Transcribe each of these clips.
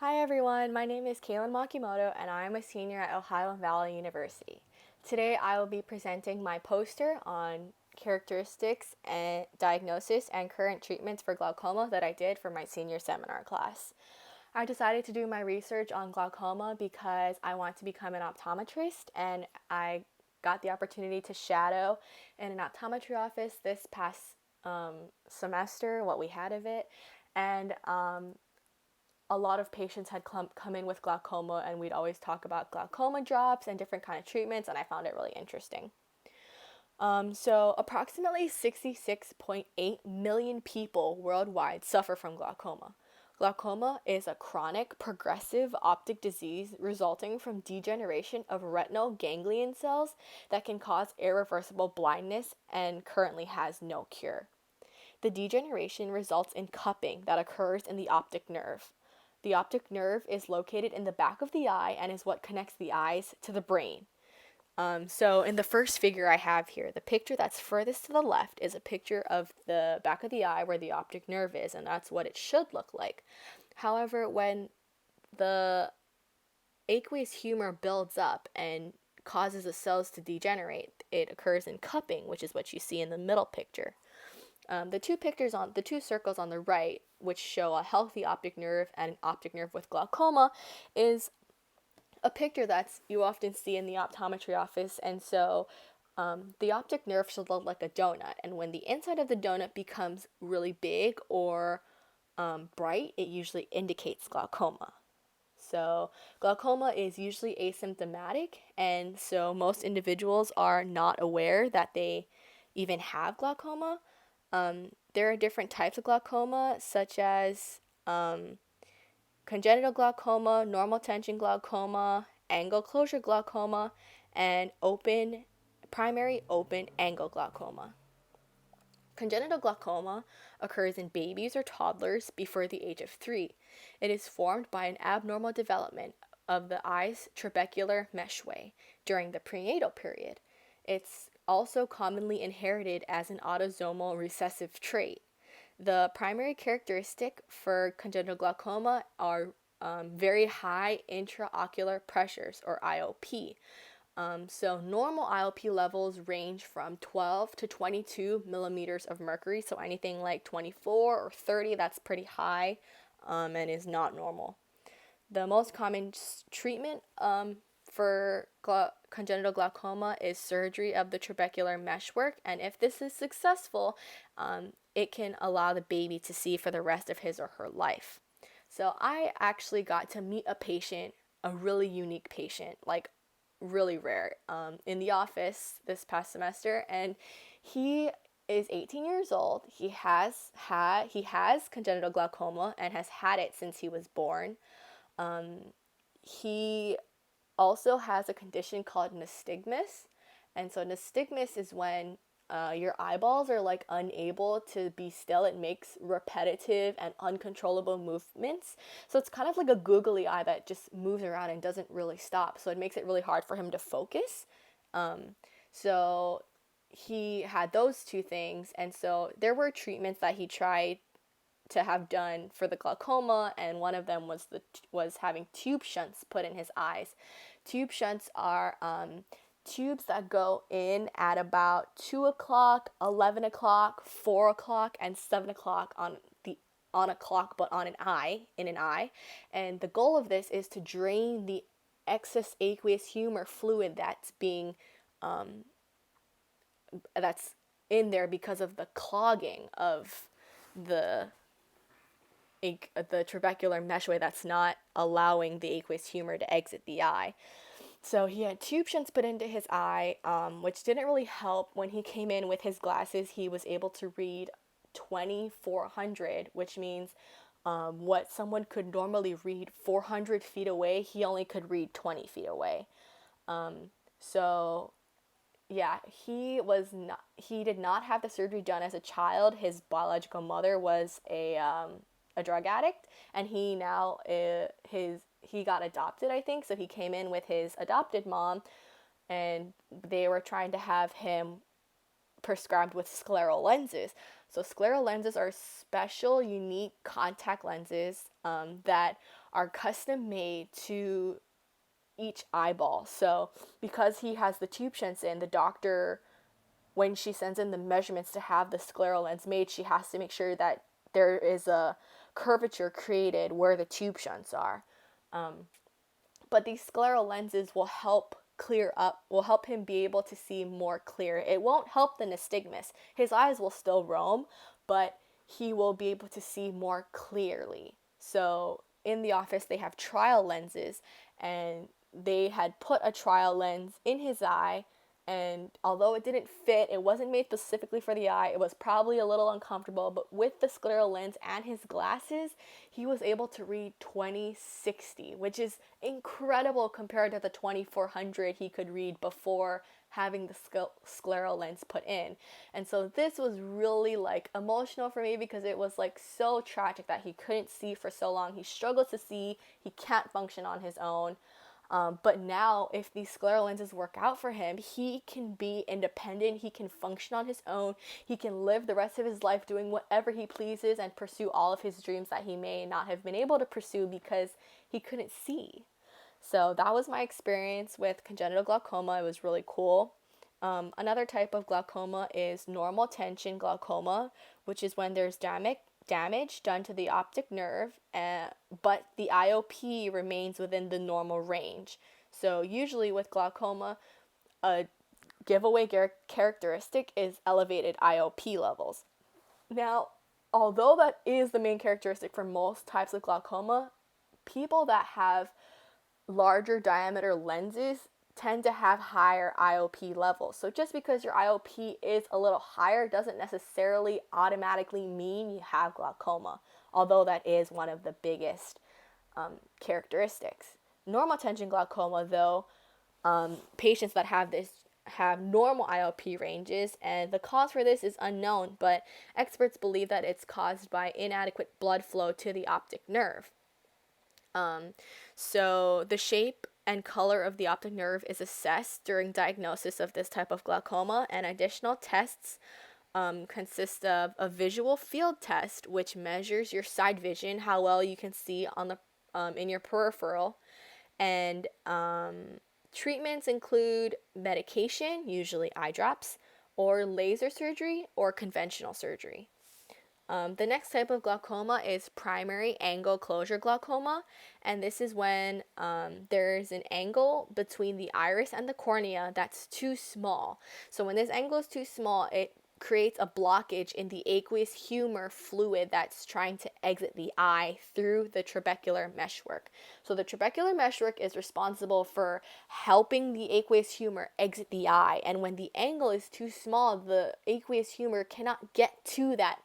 Hi everyone, my name is Kaylin Makimoto and I am a senior at Ohio Valley University. Today I will be presenting my poster on characteristics and diagnosis and current treatments for glaucoma that I did for my senior seminar class. I decided to do my research on glaucoma because I want to become an optometrist and I got the opportunity to shadow in an optometry office this past semester, what we had of it, and a lot of patients had come in with glaucoma and we'd always talk about glaucoma drops and different kind of treatments, and I found it really interesting. So approximately 66.8 million people worldwide suffer from glaucoma. Glaucoma is a chronic, progressive optic disease resulting from degeneration of retinal ganglion cells that can cause irreversible blindness and currently has no cure. The degeneration results in cupping that occurs in the optic nerve. The optic nerve is located in the back of the eye and is what connects the eyes to the brain. So in the first figure I have here, the picture that's furthest to the left is a picture of the back of the eye where the optic nerve is, and that's what it should look like. However, when the aqueous humor builds up and causes the cells to degenerate, it occurs in cupping, which is what you see in the middle picture. The two circles on the right, which show a healthy optic nerve and an optic nerve with glaucoma, is a picture that you often see in the optometry office. And so the optic nerve should look like a donut. And when the inside of the donut becomes really big or bright, it usually indicates glaucoma. So, glaucoma is usually asymptomatic, and so most individuals are not aware that they even have glaucoma. There are different types of glaucoma, such as congenital glaucoma, normal tension glaucoma, angle closure glaucoma, and primary open angle glaucoma. Congenital glaucoma occurs in babies or toddlers before the age of 3. It is formed by an abnormal development of the eye's trabecular meshway during the prenatal period. It's also commonly inherited as an autosomal recessive trait. The primary characteristic for congenital glaucoma are very high intraocular pressures, or IOP. So normal IOP levels range from 12 to 22 millimeters of mercury. So anything like 24 or 30, that's pretty high and is not normal. The most common treatment for congenital glaucoma is surgery of the trabecular meshwork, and if this is successful, it can allow the baby to see for the rest of his or her life. So I actually got to meet a really unique patient, like really rare, in the office this past semester, and he is 18 years old. He has congenital glaucoma and has had it since he was born. He also has a condition called nystagmus. And so nystagmus is when your eyeballs are like unable to be still. It makes repetitive and uncontrollable movements. So it's kind of like a googly eye that just moves around and doesn't really stop. So it makes it really hard for him to focus. So he had those two things. And so there were treatments that he tried to have done for the glaucoma, and one of them was having tube shunts put in his eyes. Tube shunts are tubes that go in at about 2 o'clock, 11 o'clock, 4 o'clock, and 7 o'clock on a clock, but on an eye, in an eye. And the goal of this is to drain the excess aqueous humor fluid that's in there because of the clogging of the the trabecular meshway that's not allowing the aqueous humor to exit the eye. So he had tube shunts put into his eye, which didn't really help. When he came in with his glasses, he was able to read 2400, which means what someone could normally read 400 feet away, he only could read 20 feet away. So yeah, he did not have the surgery done as a child. His biological mother was a drug addict, and he got adopted, I think. So he came in with his adopted mom, and they were trying to have him prescribed with scleral lenses. So scleral lenses are special, unique contact lenses that are custom made to each eyeball. So because he has the tube shunts in, the doctor, when she sends in the measurements to have the scleral lens made, she has to make sure that there is a curvature created where the tube shunts are. But these scleral lenses will help him be able to see more clear. It won't help the nystagmus. His eyes will still roam, but he will be able to see more clearly. So in the office, they have trial lenses, and they had put a trial lens in his eye, and although it didn't fit, it wasn't made specifically for the eye. It was probably a little uncomfortable, but with the scleral lens and his glasses, he was able to read 20/60, which is incredible compared to the 2400 he could read before having the scleral lens put in. And so this was really like emotional for me, because it was like so tragic that he couldn't see for so long. He struggles to see, he can't function on his own. But now, if these scleral lenses work out for him, he can be independent, he can function on his own, he can live the rest of his life doing whatever he pleases and pursue all of his dreams that he may not have been able to pursue because he couldn't see. So that was my experience with congenital glaucoma. It was really cool. Another type of glaucoma is normal tension glaucoma, which is when there's damage done to the optic nerve, but the IOP remains within the normal range. So usually with glaucoma, a giveaway characteristic is elevated IOP levels. Now, although that is the main characteristic for most types of glaucoma, people that have larger diameter lenses tend to have higher IOP levels. So just because your IOP is a little higher doesn't necessarily automatically mean you have glaucoma, although that is one of the biggest characteristics. Normal tension glaucoma, though, patients that have this have normal IOP ranges, and the cause for this is unknown, but experts believe that it's caused by inadequate blood flow to the optic nerve. So the shape and color of the optic nerve is assessed during diagnosis of this type of glaucoma, and additional tests consist of a visual field test, which measures your side vision, how well you can see on the in your peripheral, and treatments include medication, usually eye drops, or laser surgery or conventional surgery. The next type of glaucoma is primary angle closure glaucoma, and this is when there's an angle between the iris and the cornea that's too small. So when this angle is too small, it creates a blockage in the aqueous humor fluid that's trying to exit the eye through the trabecular meshwork. So the trabecular meshwork is responsible for helping the aqueous humor exit the eye, and when the angle is too small, the aqueous humor cannot get to that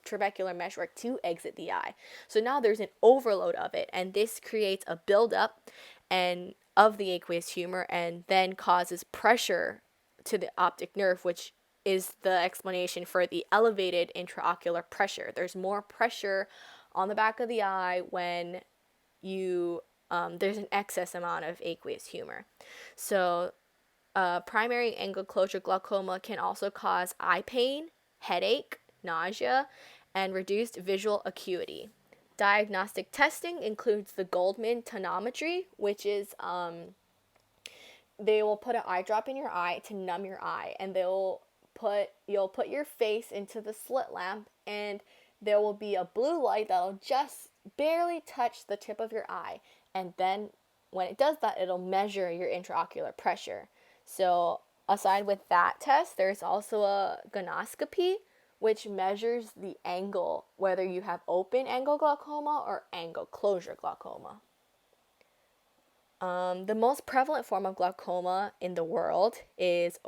trabecular meshwork to exit the eye. So now there's an overload of it, and this creates a buildup of the aqueous humor, and then causes pressure to the optic nerve, which is the explanation for the elevated intraocular pressure. There's more pressure on the back of the eye when there's an excess amount of aqueous humor. So primary angle closure glaucoma can also cause eye pain, headache, nausea, and reduced visual acuity. Diagnostic testing includes the Goldmann tonometry, which is they will put an eye drop in your eye to numb your eye, and you'll put your face into the slit lamp, and there will be a blue light that'll just barely touch the tip of your eye, and then when it does that, it'll measure your intraocular pressure. So aside with that test, there's also a gonioscopy, which measures the angle, whether you have open angle glaucoma or angle closure glaucoma. The most prevalent form of glaucoma in the world is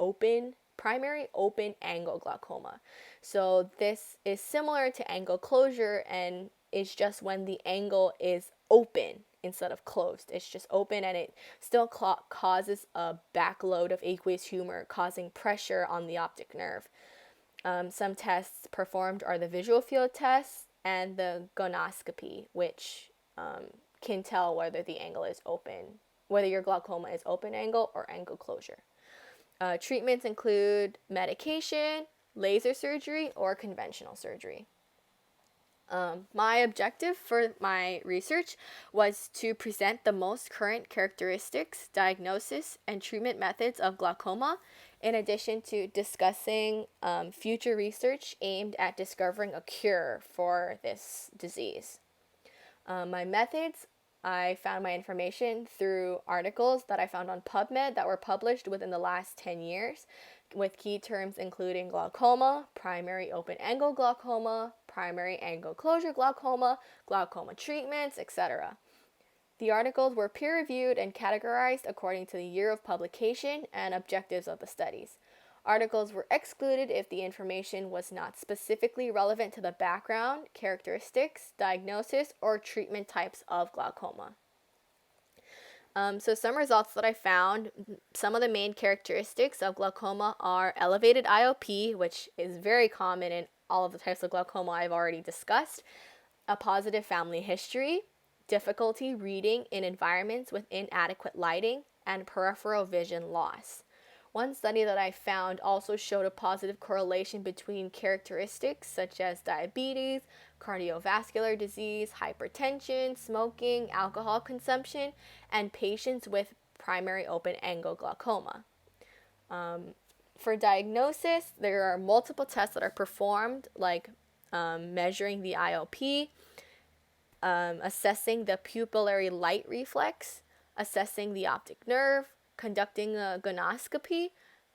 primary open angle glaucoma. So this is similar to angle closure, and it's just when the angle is open instead of closed. It's just open, and it still causes a backload of aqueous humor, causing pressure on the optic nerve. Some tests performed are the visual field test and the gonioscopy, which can tell whether the angle is open, whether your glaucoma is open angle or angle closure. Treatments include medication, laser surgery, or conventional surgery. My objective for my research was to present the most current characteristics, diagnosis, and treatment methods of glaucoma, in addition to discussing future research aimed at discovering a cure for this disease. My methods, I found my information through articles that I found on PubMed that were published within the last 10 years, with key terms including glaucoma, primary open-angle glaucoma, primary angle closure glaucoma, glaucoma treatments, etc. The articles were peer-reviewed and categorized according to the year of publication and objectives of the studies. Articles were excluded if the information was not specifically relevant to the background, characteristics, diagnosis, or treatment types of glaucoma. So some results that I found, some of the main characteristics of glaucoma are elevated IOP, which is very common in all of the types of glaucoma I've already discussed, a positive family history, difficulty reading in environments with inadequate lighting, and peripheral vision loss. One study that I found also showed a positive correlation between characteristics such as diabetes, cardiovascular disease, hypertension, smoking, alcohol consumption, and patients with primary open-angle glaucoma. For diagnosis, there are multiple tests that are performed, like measuring the IOP, assessing the pupillary light reflex, assessing the optic nerve, conducting a gonoscopy,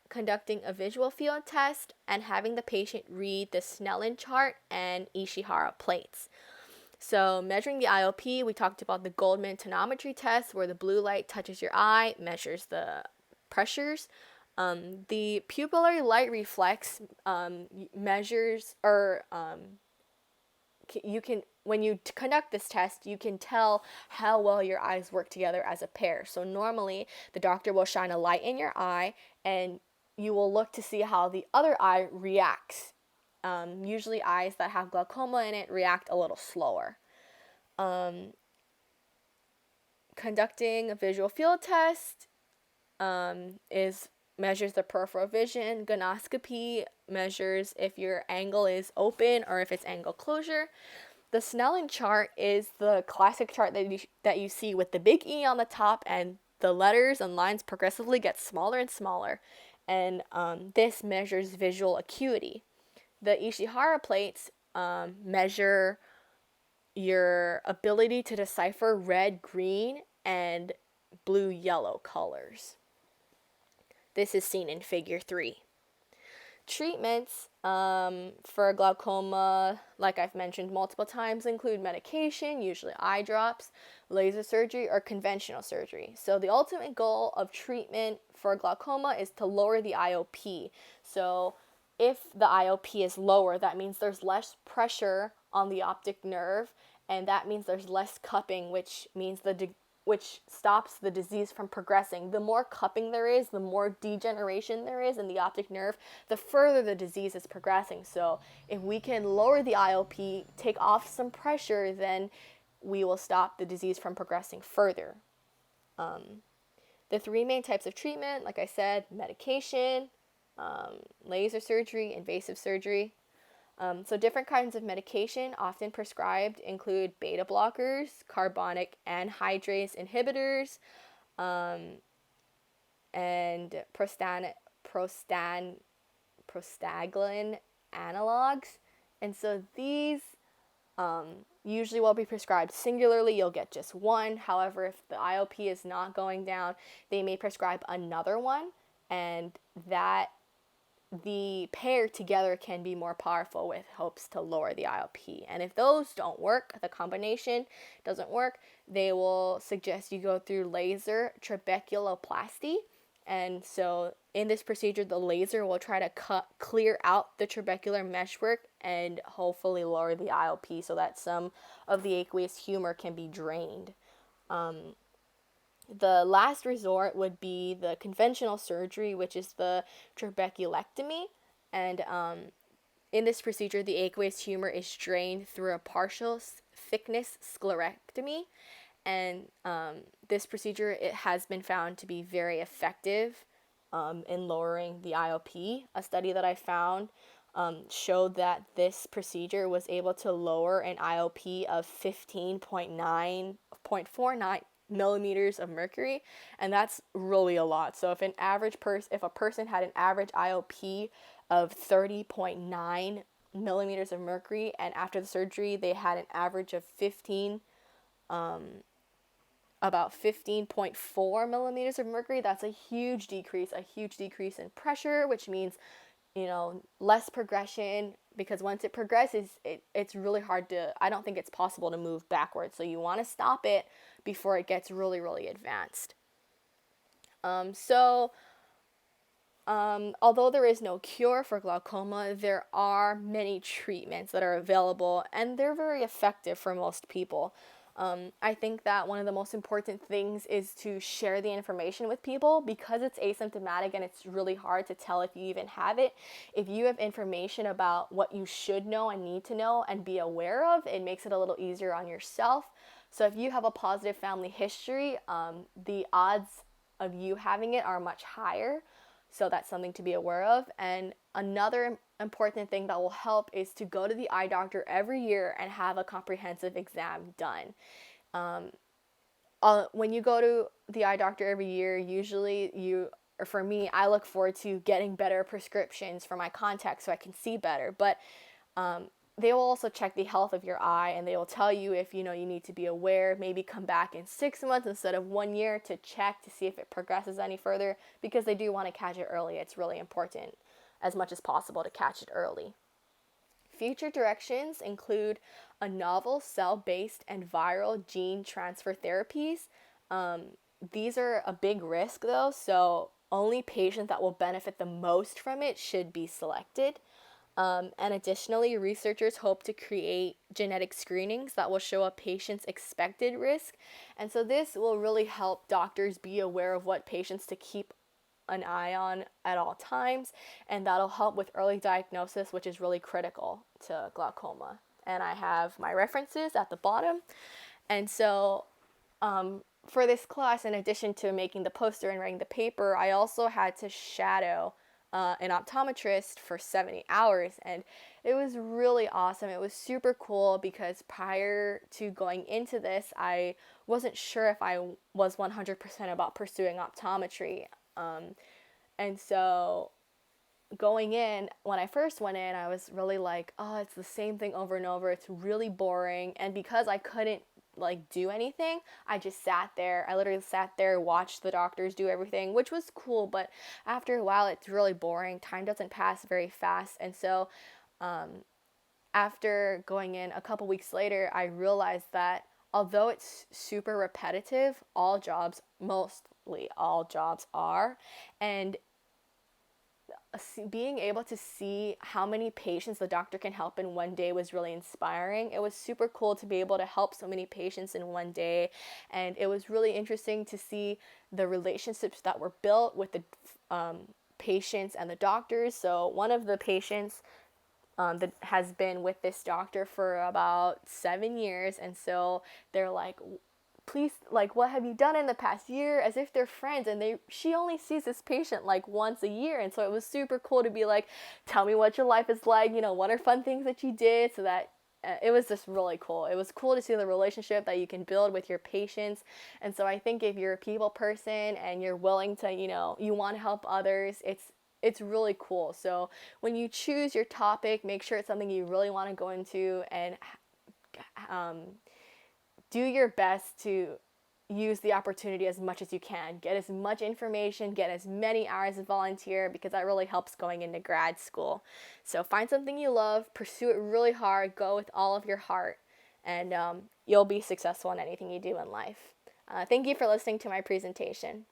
conducting a visual field test, and having the patient read the Snellen chart and Ishihara plates. So measuring the IOP, we talked about the Goldman tonometry test, where the blue light touches your eye, measures the pressures. The pupillary light reflex measures, or you can, when you conduct this test, you can tell how well your eyes work together as a pair. So normally the doctor will shine a light in your eye and you will look to see how the other eye reacts. Usually eyes that have glaucoma in it react a little slower. Conducting a visual field test measures the peripheral vision. Gonoscopy measures if your angle is open or if it's angle closure. The Snellen chart is the classic chart that you see with the big E on the top, and the letters and lines progressively get smaller and smaller. And this measures visual acuity. The Ishihara plates measure your ability to decipher red, green, and blue-yellow colors. This is seen in figure 3. Treatments for glaucoma, like I've mentioned multiple times, include medication, usually eye drops, laser surgery, or conventional surgery. So the ultimate goal of treatment for glaucoma is to lower the IOP. So if the IOP is lower, that means there's less pressure on the optic nerve, and that means there's less cupping, which means which stops the disease from progressing. The more cupping there is, the more degeneration there is in the optic nerve, the further the disease is progressing. So if we can lower the IOP, take off some pressure, then we will stop the disease from progressing further. The 3 main types of treatment, like I said, medication, laser surgery, invasive surgery. So different kinds of medication often prescribed include beta blockers, carbonic anhydrase inhibitors, and prostaglandin analogs. And so these usually will be prescribed singularly. You'll get just one. However, if the IOP is not going down, they may prescribe another one, and that the pair together can be more powerful with hopes to lower the IOP. And if those don't work, the combination doesn't work, they will suggest you go through laser trabeculoplasty. And so in this procedure, the laser will try to clear out the trabecular meshwork and hopefully lower the IOP so that some of the aqueous humor can be drained. The last resort would be the conventional surgery, which is the trabeculectomy. And in this procedure, the aqueous humor is drained through a partial thickness sclerectomy. And this procedure, it has been found to be very effective in lowering the IOP. A study that I found showed that this procedure was able to lower an IOP of 15.49 millimeters of mercury, and that's really a lot. So if a person had an average IOP of 30.9 millimeters of mercury, and after the surgery they had an average of about 15.4 millimeters of mercury, that's a huge decrease in pressure, which means, less progression, because once it progresses, it's really hard I don't think it's possible to move backwards. So you want to stop it before it gets really, really advanced. Although there is no cure for glaucoma, there are many treatments that are available, and they're very effective for most people. I think that one of the most important things is to share the information with people, because it's asymptomatic and it's really hard to tell if you even have it. If you have information about what you should know and need to know and be aware of, it makes it a little easier on yourself. So if you have a positive family history, the odds of you having it are much higher. So that's something to be aware of. And another important thing that will help is to go to the eye doctor every year and have a comprehensive exam done. When you go to the eye doctor every year, usually or for me, I look forward to getting better prescriptions for my contacts so I can see better. But they will also check the health of your eye, and they will tell you if you need to be aware, maybe come back in 6 months instead of 1 year to check to see if it progresses any further, because they do want to catch it early. It's really important as much as possible to catch it early. Future directions include a novel cell-based and viral gene transfer therapies. These are a big risk though, so only patients that will benefit the most from it should be selected. And additionally, researchers hope to create genetic screenings that will show a patient's expected risk. And so this will really help doctors be aware of what patients to keep an eye on at all times. And that'll help with early diagnosis, which is really critical to glaucoma. And I have my references at the bottom. And so for this class, in addition to making the poster and writing the paper, I also had to shadow an optometrist for 70 hours, and it was really awesome. It was super cool because prior to going into this, I wasn't sure if I was 100% about pursuing optometry. And so going in, when I first went in, I was really like, oh, it's the same thing over and over. It's really boring. And because I couldn't do anything, I just sat there. I literally sat there, watched the doctors do everything, which was cool, but after a while it's really boring. Time doesn't pass very fast. And so after going in a couple weeks later, I realized that although it's super repetitive, mostly all jobs are, and being able to see how many patients the doctor can help in one day was really inspiring. It was super cool to be able to help so many patients in one day, and it was really interesting to see the relationships that were built with the patients and the doctors. So one of the patients that has been with this doctor for about 7 years, and so they're like, please, what have you done in the past year, as if they're friends, and she only sees this patient once a year. And so it was super cool to be like, tell me what your life is like, what are fun things that you did, so that it was just really cool. It was cool to see the relationship that you can build with your patients. And so I think if you're a people person and you're willing to, you want to help others, it's really cool. So when you choose your topic, make sure it's something you really want to go into, and do your best to use the opportunity as much as you can. Get as much information, get as many hours of volunteer, because that really helps going into grad school. So find something you love, pursue it really hard, go with all of your heart, and you'll be successful in anything you do in life. Thank you for listening to my presentation.